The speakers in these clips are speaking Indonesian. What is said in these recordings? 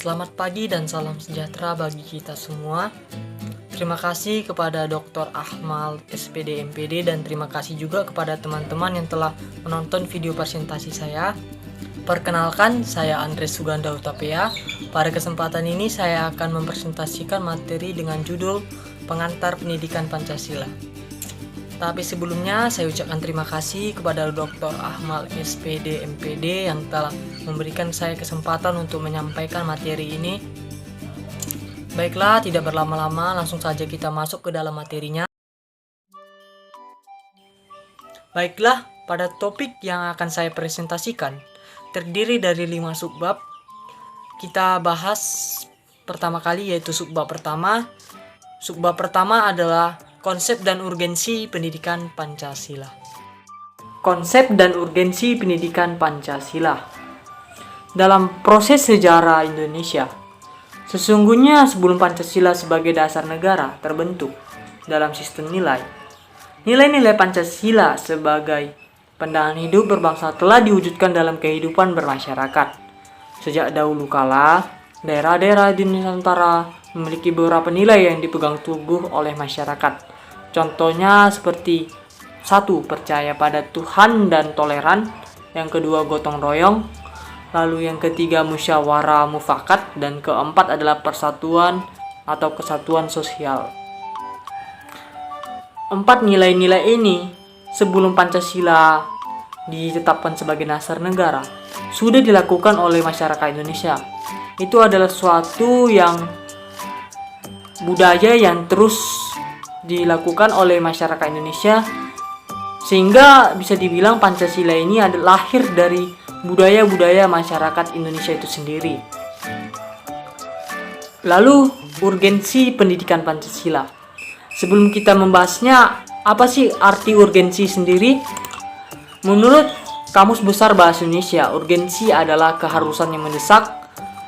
Selamat pagi dan salam sejahtera bagi kita semua. Terima kasih kepada Dr. Ahmal SPD MPD dan terima kasih juga kepada teman-teman yang telah menonton video presentasi saya. Perkenalkan, saya Andres Suganda Utapea. Pada kesempatan ini saya akan mempresentasikan materi dengan judul Pengantar Pendidikan Pancasila. Tapi sebelumnya saya ucapkan terima kasih kepada Dr. Ahmal SPD MPD yang telah memberikan saya kesempatan untuk menyampaikan materi ini. Baiklah, tidak berlama-lama, langsung saja kita masuk ke dalam materinya. Baiklah, pada topik yang akan saya presentasikan terdiri dari 5 subbab. Kita bahas pertama kali yaitu subbab pertama. Subbab pertama adalah konsep dan urgensi pendidikan Pancasila. Konsep dan urgensi pendidikan Pancasila. Dalam proses sejarah Indonesia, sesungguhnya sebelum Pancasila sebagai dasar negara terbentuk dalam sistem nilai, nilai-nilai Pancasila sebagai pandangan hidup berbangsa telah diwujudkan dalam kehidupan bermasyarakat. Sejak dahulu kala, daerah-daerah di Nusantara memiliki beberapa nilai yang dipegang teguh oleh masyarakat. Contohnya seperti 1. Percaya pada Tuhan dan toleran. Yang kedua, gotong royong. Lalu yang ketiga, musyawarah mufakat. Dan keempat adalah persatuan atau kesatuan sosial. 4 nilai-nilai ini sebelum Pancasila ditetapkan sebagai dasar negara sudah dilakukan oleh masyarakat Indonesia. Itu adalah suatu yang budaya yang terus dilakukan oleh masyarakat Indonesia, sehingga bisa dibilang Pancasila ini adalah lahir dari budaya-budaya masyarakat Indonesia itu sendiri. Lalu urgensi pendidikan Pancasila. Sebelum kita membahasnya, apa sih arti urgensi sendiri? Menurut Kamus Besar Bahasa Indonesia, urgensi adalah keharusan yang mendesak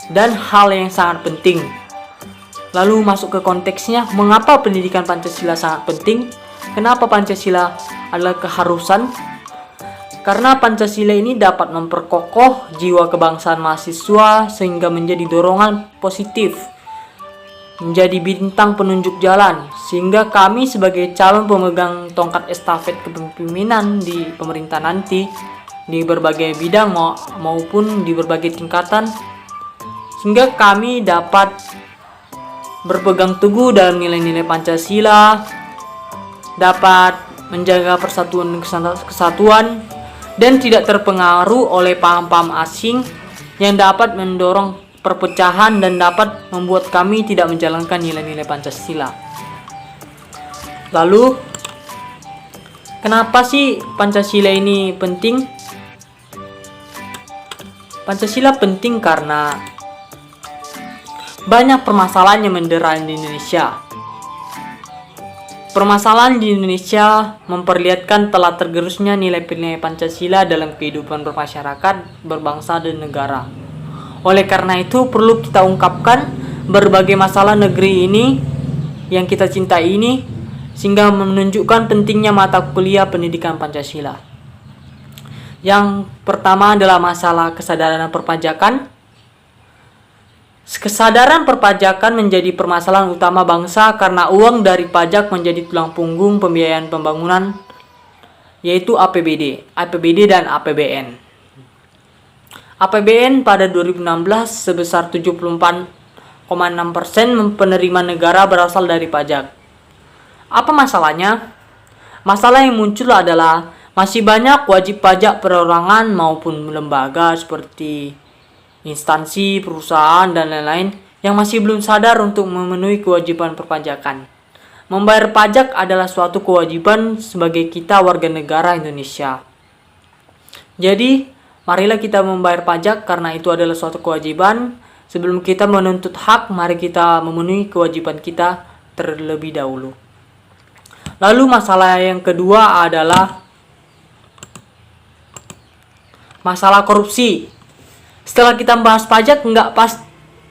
dan hal yang sangat penting. Lalu masuk ke konteksnya, mengapa pendidikan Pancasila sangat penting? Kenapa Pancasila adalah keharusan? Karena Pancasila ini dapat memperkokoh jiwa kebangsaan mahasiswa sehingga menjadi dorongan positif, menjadi bintang penunjuk jalan, sehingga kami sebagai calon pemegang tongkat estafet kepemimpinan di pemerintah nanti, di berbagai bidang maupun di berbagai tingkatan, sehingga kami dapat berpegang teguh dalam nilai-nilai Pancasila, dapat menjaga persatuan dan kesatuan, dan tidak terpengaruh oleh paham-paham asing yang dapat mendorong perpecahan dan dapat membuat kami tidak menjalankan nilai-nilai Pancasila. Lalu, kenapa sih Pancasila ini penting? Pancasila penting karena banyak permasalahan yang mendera di Indonesia. Permasalahan di Indonesia memperlihatkan telah tergerusnya nilai-nilai Pancasila dalam kehidupan bermasyarakat, berbangsa, dan negara. Oleh karena itu, perlu kita ungkapkan berbagai masalah negeri ini yang kita cintai ini, sehingga menunjukkan pentingnya mata kuliah pendidikan Pancasila. Yang pertama adalah masalah kesadaran perpajakan. Kesadaran perpajakan menjadi permasalahan utama bangsa karena uang dari pajak menjadi tulang punggung pembiayaan pembangunan, yaitu APBD dan APBN. APBN pada 2016 sebesar 74,6% penerima negara berasal dari pajak. Apa masalahnya? Masalah yang muncul adalah masih banyak wajib pajak perorangan maupun lembaga seperti instansi, perusahaan, dan lain-lain yang masih belum sadar untuk memenuhi kewajiban perpajakan. Membayar pajak adalah suatu kewajiban sebagai kita warga negara Indonesia. Jadi, marilah kita membayar pajak karena itu adalah suatu kewajiban. Sebelum kita menuntut hak, mari kita memenuhi kewajiban kita terlebih dahulu. Lalu masalah yang kedua adalah masalah korupsi. Setelah kita membahas pajak,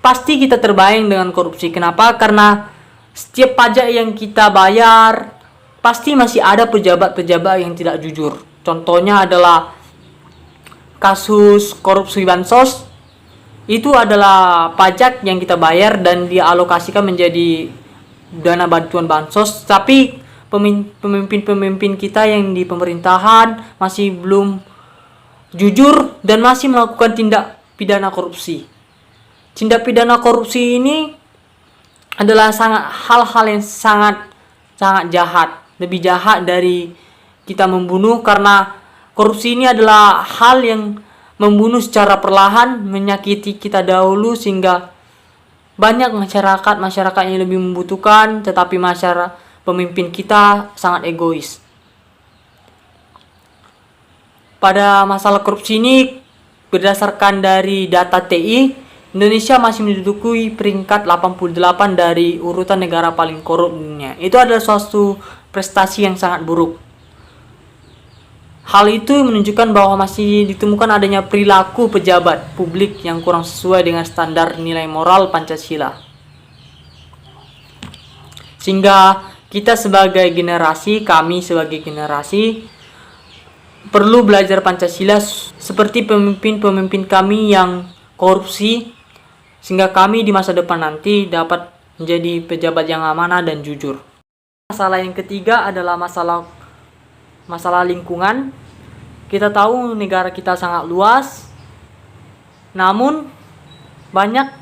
pasti kita terbayang dengan korupsi. Kenapa? Karena setiap pajak yang kita bayar, pasti masih ada pejabat-pejabat yang tidak jujur. Contohnya adalah kasus korupsi bansos itu adalah pajak yang kita bayar dan dialokasikan menjadi dana bantuan bansos, tapi pemimpin-pemimpin kita yang di pemerintahan masih belum jujur dan masih melakukan tindak pidana korupsi. Tindak pidana korupsi ini adalah hal-hal yang sangat jahat, lebih jahat dari kita membunuh, karena korupsi ini adalah hal yang membunuh secara perlahan, menyakiti kita dahulu sehingga banyak masyarakat yang lebih membutuhkan, tetapi pemimpin kita sangat egois. Pada masalah korupsi ini, berdasarkan dari data TI, Indonesia masih menduduki peringkat 88 dari urutan negara paling korup dunia. Itu adalah suatu prestasi yang sangat buruk. Hal itu menunjukkan bahwa masih ditemukan adanya perilaku pejabat publik yang kurang sesuai dengan standar nilai moral Pancasila. Sehingga kami sebagai generasi perlu belajar Pancasila seperti pemimpin-pemimpin kami yang korupsi, sehingga kami di masa depan nanti dapat menjadi pejabat yang amanah dan jujur. Masalah yang ketiga adalah masalah lingkungan. Kita tahu negara kita sangat luas, namun banyak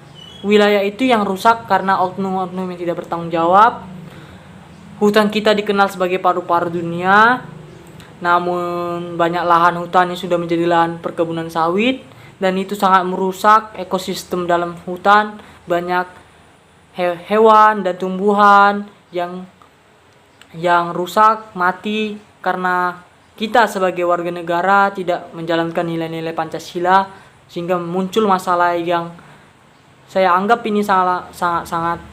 wilayah itu yang rusak karena oknum-oknum yang tidak bertanggung jawab. Hutan kita dikenal sebagai paru-paru dunia, namun banyak lahan hutan yang sudah menjadi lahan perkebunan sawit, dan itu sangat merusak ekosistem dalam hutan. Banyak hewan dan tumbuhan yang rusak, mati karena kita sebagai warga negara tidak menjalankan nilai-nilai Pancasila, sehingga muncul masalah yang saya anggap ini sangat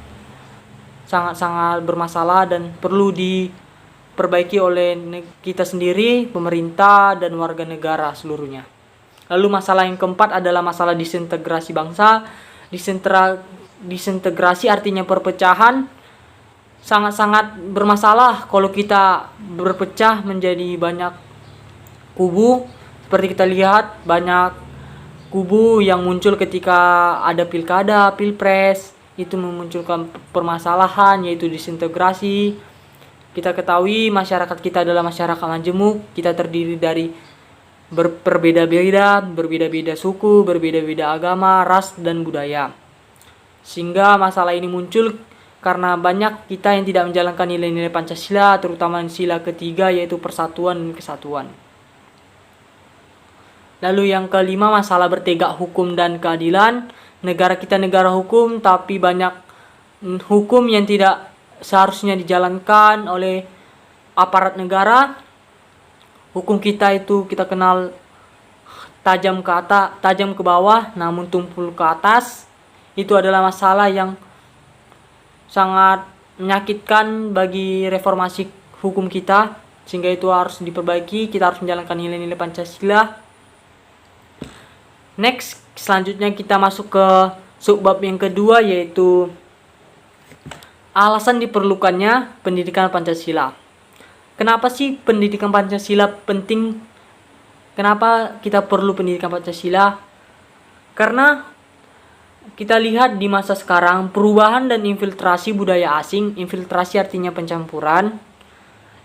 bermasalah dan perlu diperbaiki oleh kita sendiri, pemerintah, dan warga negara seluruhnya. Lalu masalah yang keempat adalah masalah disintegrasi bangsa. Disintegrasi artinya perpecahan. Sangat bermasalah kalau kita berpecah menjadi banyak kubu. Seperti kita lihat, banyak kubu yang muncul ketika ada pilkada, pilpres. Itu memunculkan permasalahan, yaitu disintegrasi. Kita ketahui masyarakat kita adalah masyarakat majemuk. Kita terdiri dari berbeda-beda suku, berbeda-beda agama, ras, dan budaya. Sehingga masalah ini muncul karena banyak kita yang tidak menjalankan nilai-nilai Pancasila, terutama sila ketiga, yaitu persatuan dan kesatuan. Lalu yang kelima, masalah bertegak hukum dan keadilan. Negara kita negara hukum, tapi banyak hukum yang tidak seharusnya dijalankan oleh aparat negara. Hukum kita itu kita kenal tajam ke bawah, namun tumpul ke atas. Itu adalah masalah yang sangat menyakitkan bagi reformasi hukum kita, sehingga itu harus diperbaiki. Kita harus menjalankan nilai-nilai Pancasila. Next, selanjutnya kita masuk ke subbab yang kedua, yaitu alasan diperlukannya pendidikan Pancasila. Kenapa sih pendidikan Pancasila penting? Kenapa kita perlu pendidikan Pancasila? Karena kita lihat di masa sekarang perubahan dan infiltrasi budaya asing. Infiltrasi artinya pencampuran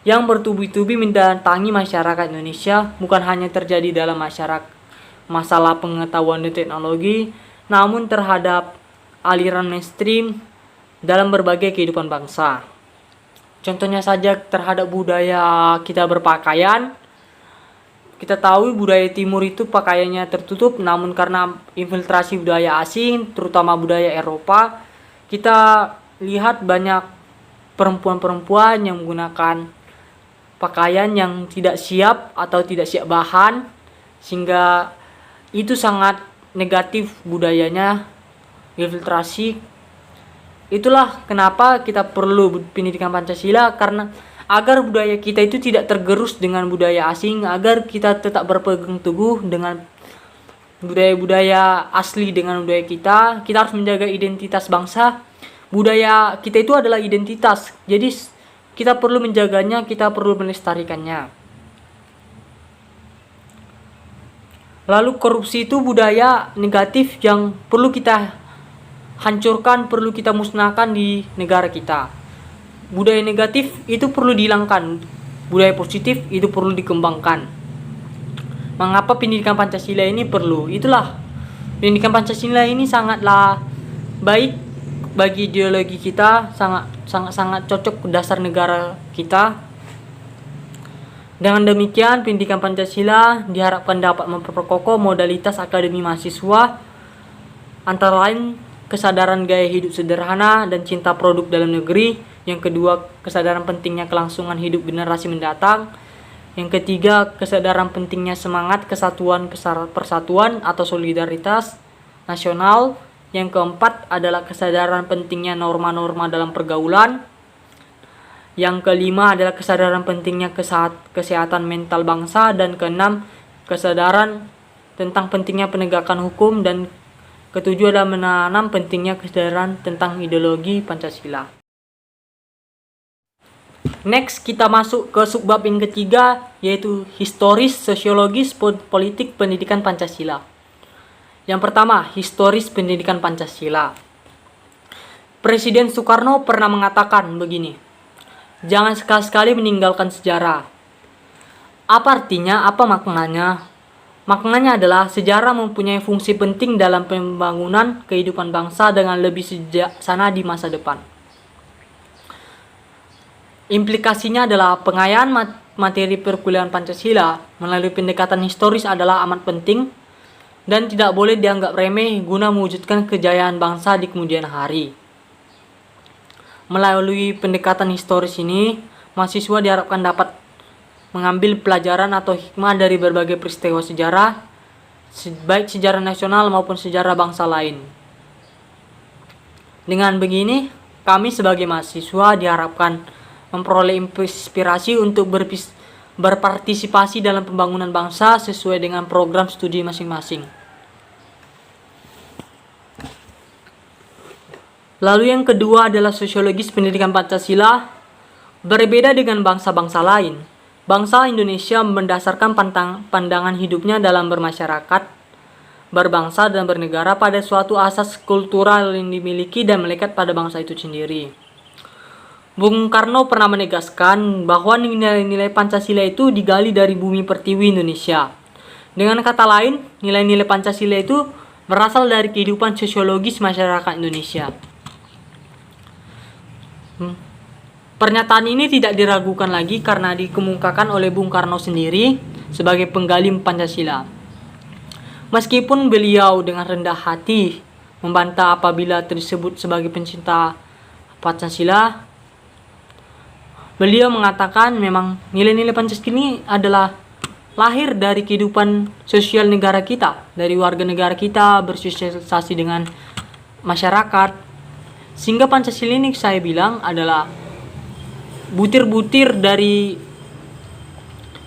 yang bertubi-tubi mendatangi masyarakat Indonesia, bukan hanya terjadi dalam masalah pengetahuan dan teknologi, namun terhadap aliran mainstream dalam berbagai kehidupan bangsa. Contohnya saja terhadap budaya kita berpakaian. Kita tahu budaya timur itu pakaiannya tertutup, namun karena infiltrasi budaya asing, terutama budaya Eropa, kita lihat banyak perempuan-perempuan yang menggunakan pakaian yang tidak siap atau tidak siap bahan, sehingga itu sangat negatif budayanya, infiltrasi. Itulah kenapa kita perlu pendidikan Pancasila, karena agar budaya kita itu tidak tergerus dengan budaya asing, agar kita tetap berpegang teguh dengan budaya-budaya asli dengan budaya kita. Kita harus menjaga identitas bangsa. Budaya kita itu adalah identitas, jadi kita perlu menjaganya, kita perlu melestarikannya. Lalu korupsi itu budaya negatif yang perlu kita hancurkan, perlu kita musnahkan di negara kita. Budaya negatif itu perlu dihilangkan, budaya positif itu perlu dikembangkan. Mengapa pendidikan Pancasila ini perlu? Itulah, pendidikan Pancasila ini sangatlah baik bagi ideologi kita, sangat cocok dasar negara kita. Dengan demikian, pendidikan Pancasila diharapkan dapat memperkokoh modalitas akademi mahasiswa, antara lain kesadaran gaya hidup sederhana dan cinta produk dalam negeri. Yang kedua, kesadaran pentingnya kelangsungan hidup generasi mendatang. Yang ketiga, kesadaran pentingnya semangat kesatuan persatuan atau solidaritas nasional. Yang keempat adalah kesadaran pentingnya norma-norma dalam pergaulan. Yang kelima adalah kesadaran pentingnya kesehatan mental bangsa. Dan keenam, kesadaran tentang pentingnya penegakan hukum. Dan ketujuh adalah menanam pentingnya kesadaran tentang ideologi Pancasila. Next, kita masuk ke subbab yang ketiga, yaitu historis, sosiologis, politik pendidikan Pancasila. Yang pertama, historis pendidikan Pancasila. Presiden Soekarno pernah mengatakan begini, jangan sekali-sekali meninggalkan sejarah. Apa artinya? Apa maknanya? Maknanya adalah sejarah mempunyai fungsi penting dalam pembangunan kehidupan bangsa dengan lebih sejahtera di masa depan. Implikasinya adalah pengayaan materi perkuliahan Pancasila melalui pendekatan historis adalah amat penting dan tidak boleh dianggap remeh guna mewujudkan kejayaan bangsa di kemudian hari. Melalui pendekatan historis ini, mahasiswa diharapkan dapat mengambil pelajaran atau hikmah dari berbagai peristiwa sejarah, baik sejarah nasional maupun sejarah bangsa lain. Dengan begini, kami sebagai mahasiswa diharapkan memperoleh inspirasi untuk berpartisipasi dalam pembangunan bangsa sesuai dengan program studi masing-masing. Lalu yang kedua adalah sosiologis pendidikan Pancasila. Berbeda dengan bangsa-bangsa lain, bangsa Indonesia mendasarkan pandangan hidupnya dalam bermasyarakat, berbangsa dan bernegara pada suatu asas kultural yang dimiliki dan melekat pada bangsa itu sendiri. Bung Karno pernah menegaskan bahwa nilai-nilai Pancasila itu digali dari bumi pertiwi Indonesia. Dengan kata lain, nilai-nilai Pancasila itu berasal dari kehidupan sosiologis masyarakat Indonesia. Pernyataan ini tidak diragukan lagi karena dikemukakan oleh Bung Karno sendiri sebagai penggali Pancasila. Meskipun beliau dengan rendah hati membantah apabila tersebut sebagai pencinta Pancasila, beliau mengatakan memang nilai-nilai Pancasila ini adalah lahir dari kehidupan sosial negara kita, dari warga negara kita bersosialisasi dengan masyarakat. Sehingga Pancasila ini saya bilang adalah butir-butir dari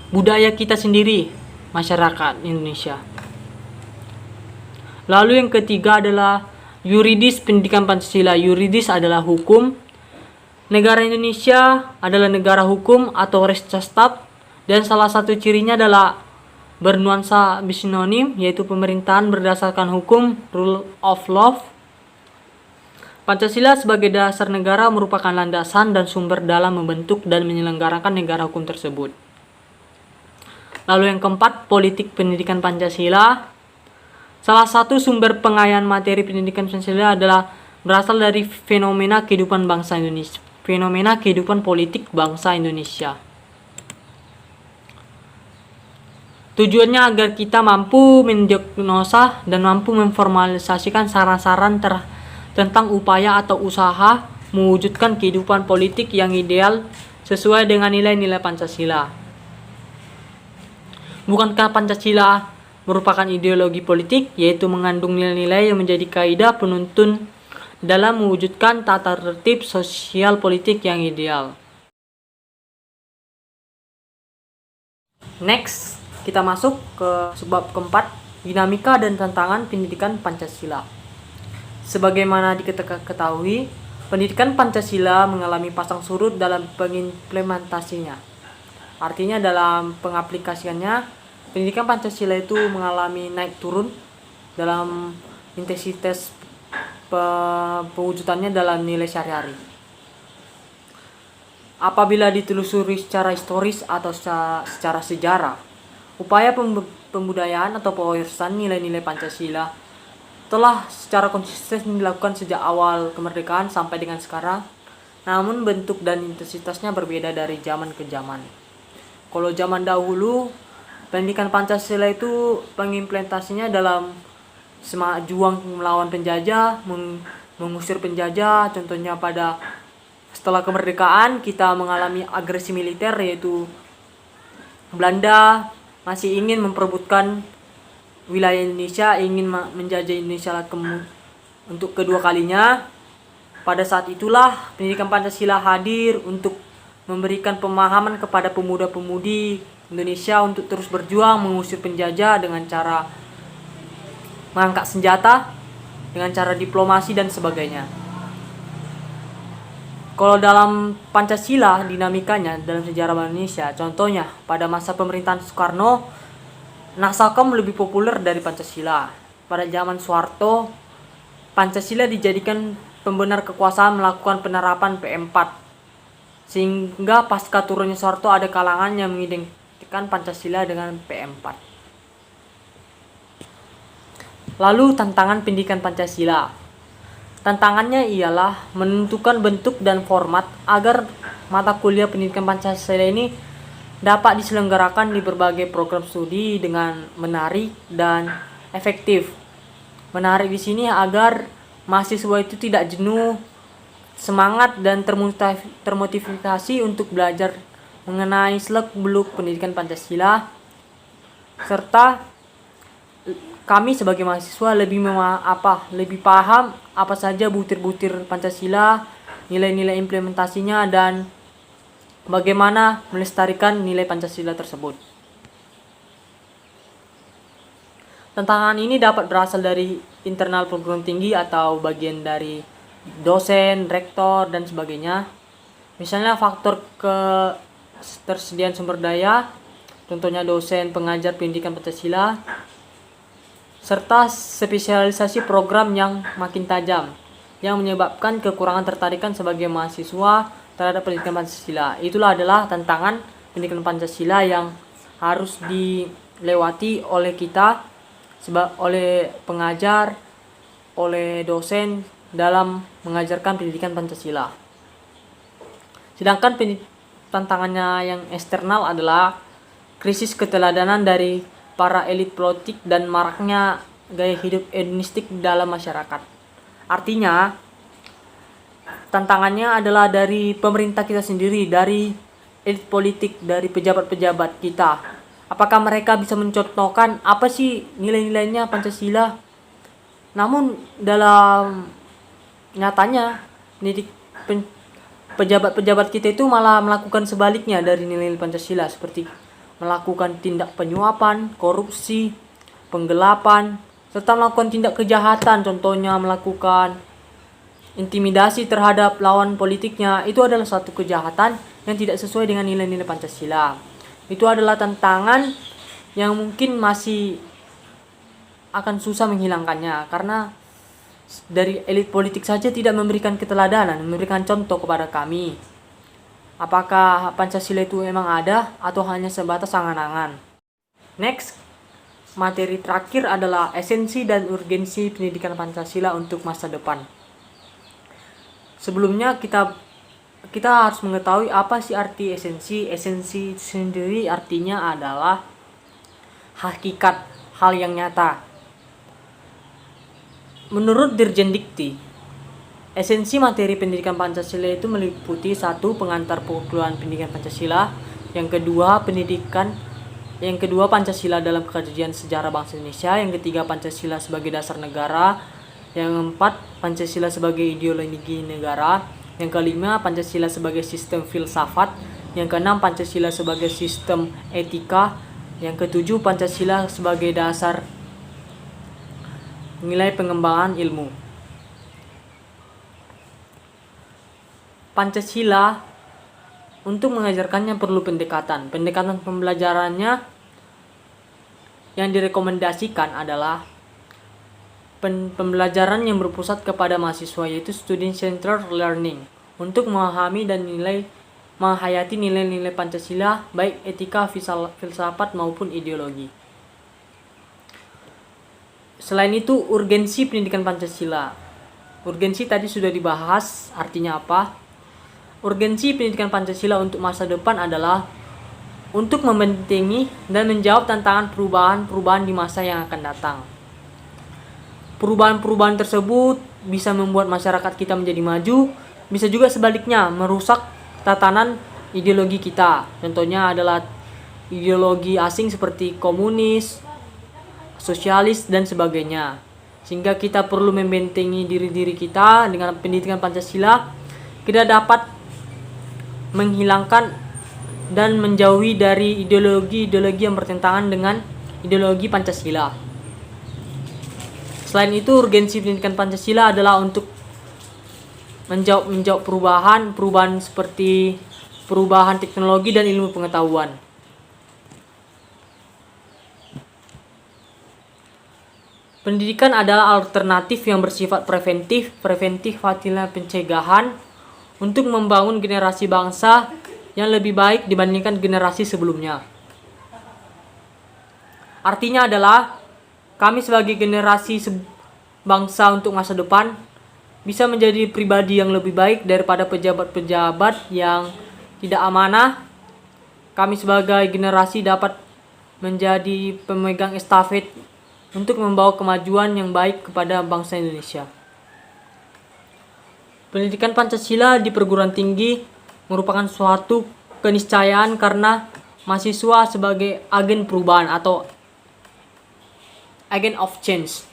budaya kita sendiri, masyarakat Indonesia. Lalu yang ketiga adalah yuridis pendidikan Pancasila. Yuridis adalah hukum. Negara Indonesia adalah negara hukum atau res stat, dan salah satu cirinya adalah bernuansa bisinonim, yaitu pemerintahan berdasarkan hukum, rule of law. Pancasila sebagai dasar negara merupakan landasan dan sumber dalam membentuk dan menyelenggarakan negara hukum tersebut. Lalu yang keempat, politik pendidikan Pancasila. Salah satu sumber pengayaan materi pendidikan Pancasila adalah berasal dari fenomena kehidupan bangsa Indonesia, fenomena kehidupan politik bangsa Indonesia. Tujuannya agar kita mampu mendiagnosa dan mampu memformalisasikan saran-saran tentang upaya atau usaha mewujudkan kehidupan politik yang ideal sesuai dengan nilai-nilai Pancasila. Bukankah Pancasila merupakan ideologi politik, yaitu mengandung nilai-nilai yang menjadi kaidah penuntun dalam mewujudkan tata tertib sosial politik yang ideal? Next, kita masuk ke subbab keempat, dinamika dan tantangan pendidikan Pancasila. Sebagaimana diketahui, pendidikan Pancasila mengalami pasang surut dalam pengimplementasinya. Artinya dalam pengaplikasiannya, pendidikan Pancasila itu mengalami naik turun dalam intensitas pewujudannya dalam nilai sehari-hari. Apabila ditelusuri secara historis atau secara sejarah, upaya pembudayaan atau pewarisan nilai-nilai Pancasila telah secara konsisten dilakukan sejak awal kemerdekaan sampai dengan sekarang, namun bentuk dan intensitasnya berbeda dari zaman ke zaman. Kalau zaman dahulu, pendidikan Pancasila itu pengimplementasinya dalam semangat juang melawan penjajah, mengusir penjajah. Contohnya pada setelah kemerdekaan kita mengalami agresi militer, yaitu Belanda masih ingin memperebutkan wilayah Indonesia, ingin menjajah Indonesia untuk kedua kalinya. Pada saat itulah pendidikan Pancasila hadir untuk memberikan pemahaman kepada pemuda-pemudi Indonesia untuk terus berjuang mengusir penjajah dengan cara mengangkat senjata, dengan cara diplomasi dan sebagainya. Kalau dalam Pancasila dinamikanya dalam sejarah Indonesia, contohnya pada masa pemerintahan Soekarno, Nasakom lebih populer dari Pancasila. Pada zaman Soeharto, Pancasila dijadikan pembenar kekuasaan melakukan penerapan P4. Sehingga pasca turunnya Soeharto ada kalangan yang mengidentikan Pancasila dengan P4. Lalu tantangan pendidikan Pancasila. Tantangannya ialah menentukan bentuk dan format agar mata kuliah pendidikan Pancasila ini dapat diselenggarakan di berbagai program studi dengan menarik dan efektif. Menarik di sini agar mahasiswa itu tidak jenuh, semangat dan termotivasi untuk belajar mengenai seluk-beluk pendidikan Pancasila, serta kami sebagai mahasiswa lebih paham apa saja butir-butir Pancasila, nilai-nilai implementasinya, dan bagaimana melestarikan nilai Pancasila tersebut. Tantangan ini dapat berasal dari internal perguruan tinggi atau bagian dari dosen, rektor, dan sebagainya. Misalnya faktor ketersediaan sumber daya, contohnya dosen pengajar pendidikan Pancasila, serta spesialisasi program yang makin tajam, yang menyebabkan kekurangan tertarikan sebagai mahasiswa terhadap pendidikan Pancasila. Itulah adalah tantangan pendidikan Pancasila yang harus dilewati oleh kita, oleh pengajar, oleh dosen dalam mengajarkan pendidikan Pancasila. Sedangkan tantangannya yang eksternal adalah krisis keteladanan dari para elit politik dan maraknya gaya hidup hedonistik dalam masyarakat. Artinya, tantangannya adalah dari pemerintah kita sendiri, dari elit politik, dari pejabat-pejabat kita. Apakah mereka bisa mencontohkan apa sih nilai-nilainya Pancasila? Namun dalam nyatanya, pejabat-pejabat kita itu malah melakukan sebaliknya dari nilai Pancasila, seperti melakukan tindak penyuapan, korupsi, penggelapan, serta melakukan tindak kejahatan, contohnya melakukan intimidasi terhadap lawan politiknya. Itu adalah suatu kejahatan yang tidak sesuai dengan nilai-nilai Pancasila. Itu adalah tantangan yang mungkin masih akan susah menghilangkannya, karena dari elit politik saja tidak memberikan keteladanan, memberikan contoh kepada kami. Apakah Pancasila itu memang ada atau hanya sebatas angan-angan? Next, materi terakhir adalah esensi dan urgensi pendidikan Pancasila untuk masa depan. Sebelumnya kita harus mengetahui apa sih arti esensi. Esensi sendiri artinya adalah hakikat, hal yang nyata. Menurut Dirjen Dikti, esensi materi pendidikan Pancasila itu meliputi: 1. Pengantar pengetahuan pendidikan Pancasila, yang kedua Pancasila dalam kajian sejarah bangsa Indonesia, yang ketiga Pancasila sebagai dasar negara, yang keempat Pancasila sebagai ideologi negara, yang kelima Pancasila sebagai sistem filsafat, yang keenam Pancasila sebagai sistem etika, yang ketujuh Pancasila sebagai dasar nilai pengembangan ilmu. Pancasila, untuk mengajarkannya perlu pendekatan pembelajarannya yang direkomendasikan adalah pembelajaran yang berpusat kepada mahasiswa, yaitu student centered learning, untuk memahami dan menghayati nilai-nilai Pancasila, baik etika, filsafat maupun ideologi. Selain itu, urgensi pendidikan Pancasila. Urgensi tadi sudah dibahas, artinya apa? Urgensi pendidikan Pancasila untuk masa depan adalah untuk membentengi dan menjawab tantangan perubahan-perubahan di masa yang akan datang. Perubahan-perubahan tersebut bisa membuat masyarakat kita menjadi maju, bisa juga sebaliknya merusak tatanan ideologi kita. Contohnya adalah ideologi asing seperti komunis, sosialis, dan sebagainya. Sehingga kita perlu membentengi diri kita dengan pendidikan Pancasila. Kita dapat menghilangkan dan menjauhi dari ideologi-ideologi yang bertentangan dengan ideologi Pancasila. Selain itu, urgensi pendidikan Pancasila adalah untuk menjawab perubahan seperti perubahan teknologi dan ilmu pengetahuan. Pendidikan adalah alternatif yang bersifat preventif adalah pencegahan untuk membangun generasi bangsa yang lebih baik dibandingkan generasi sebelumnya. Artinya adalah kami sebagai generasi bangsa untuk masa depan bisa menjadi pribadi yang lebih baik daripada pejabat-pejabat yang tidak amanah. Kami sebagai generasi dapat menjadi pemegang estafet untuk membawa kemajuan yang baik kepada bangsa Indonesia. Pendidikan Pancasila di perguruan tinggi merupakan suatu keniscayaan karena mahasiswa sebagai agen perubahan atau agent of change.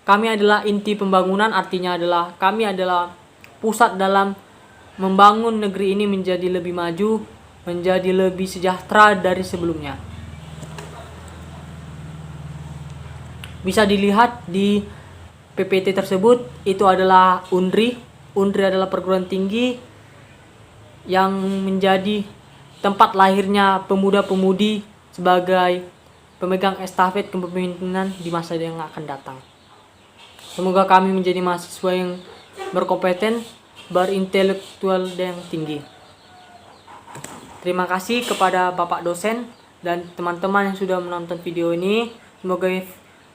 Kami adalah inti pembangunan, artinya adalah kami adalah pusat dalam membangun negeri ini menjadi lebih maju, menjadi lebih sejahtera dari sebelumnya. Bisa dilihat di PPT tersebut, itu adalah UNRI. UNRI adalah perguruan tinggi yang menjadi tempat lahirnya pemuda-pemudi sebagai pemegang estafet kepemimpinan di masa yang akan datang. Semoga kami menjadi mahasiswa yang berkompeten, berintelektual yang tinggi. Terima kasih kepada Bapak dosen dan teman-teman yang sudah menonton video ini. Semoga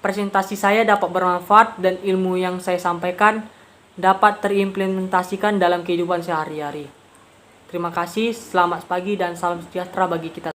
presentasi saya dapat bermanfaat dan ilmu yang saya sampaikan dapat terimplementasikan dalam kehidupan sehari-hari. Terima kasih, selamat pagi dan salam sejahtera bagi kita.